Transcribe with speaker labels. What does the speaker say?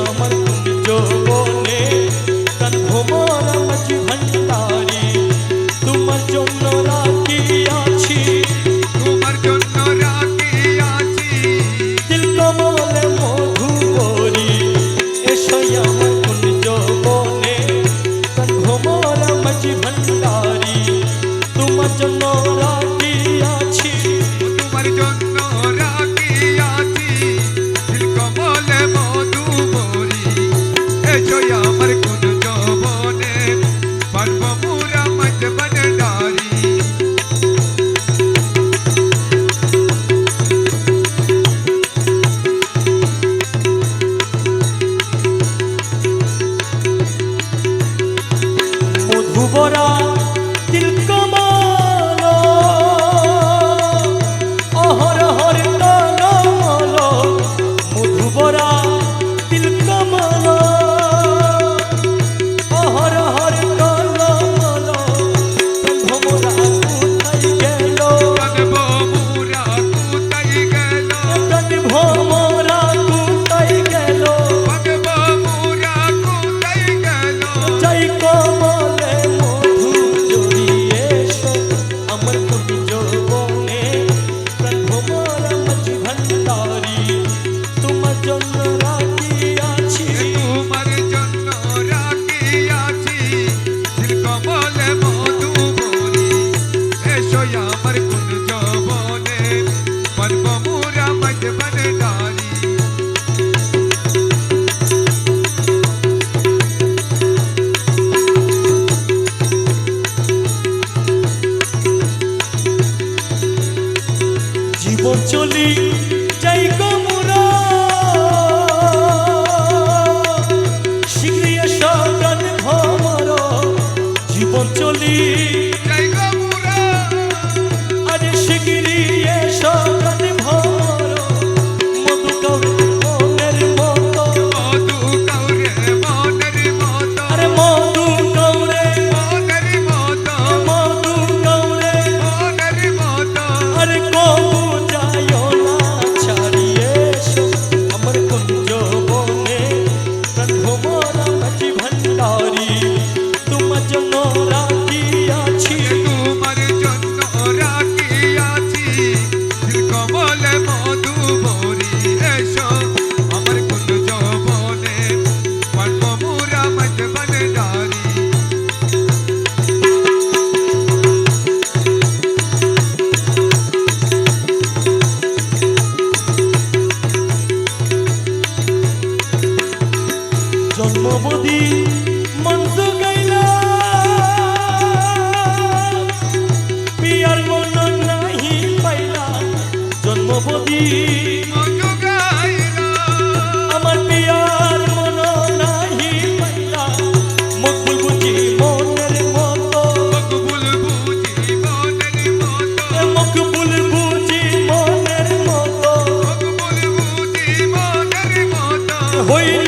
Speaker 1: আমার যৌবনে প্রাণ ভোমরা মাঝি ভান্ডারি তোমার জন্য রাখিয়াছি
Speaker 2: তোমার জন্য রাখিয়াছি
Speaker 1: দিল কমলে মধু ভরি এসো আমার যৌবনে প্রাণ ভোমরা মাঝি ভান্ডারি তোমার জন্য রাখিয়াছি
Speaker 2: তোমার জন্য রাখিয়াছি দিল কমলে মধু ভরি এসো আমার কোন যৌবনে পারব মোরা মত ভান্ডারি
Speaker 1: মধুবরা দিল কমল অহর হর কমল মধুবরা দিল কমল অহর হর কমল ভোমরা কোথায় গেল
Speaker 2: কানব মোরা কোথায় গেল
Speaker 1: ভোমরা কোথায় গেল
Speaker 2: কানব মোরা কোথায় গেল
Speaker 1: চাই কমলে মধু জড়িয়ে এসো আমার কোন যৌবনে প্রাণ ভোমরা মাঝি ভান্ডারি তোমার জন্য রাখিয়াছি
Speaker 2: তোমার জন্য রাখিয়াছি দিল কমলে মধু ভরি এসো আমার কোন যৌবনে পারব মোরা মত ভান্ডারি
Speaker 1: জীবন চলি যাই গোমরা শিখিয়ে সগন ভমর জীবন চলি
Speaker 2: জয় গো মোরা
Speaker 1: আরে শিখিয়ে সগন ভমর মধু কাউরে মনের মতো
Speaker 2: মধু কাউরে মনের মতো
Speaker 1: আরে মধু কাউরে
Speaker 2: মনের মতো
Speaker 1: মধু কাউরে
Speaker 2: মনের মতো
Speaker 1: আরে কবু যাইও না ছাড়িয়ে এসো আমার কোন যৌবনে প্রাণ ভোমরা মাঝি ভান্ডারি তোমার জন্য রাখিয়াছি
Speaker 2: তোমার জন্য রাখিয়াছি দিল কমলে মধু ভরি এসো আমার কোন যৌবনে পারব মোরা মত ভান্ডারি
Speaker 1: জন্মবদি মঞ্চ গাইলা পিয়ার মন নাহি পাইলা জন্মবদি
Speaker 2: মধু গাইলা
Speaker 1: আমার পিয়ার মন নাহি পাইলা মকবুল বুঝি মনের মতো
Speaker 2: মকবুল বুঝি মনের মতো
Speaker 1: মকবুল বুঝি মনের মতো
Speaker 2: মকবুল বুঝি মনের মতো
Speaker 1: হইল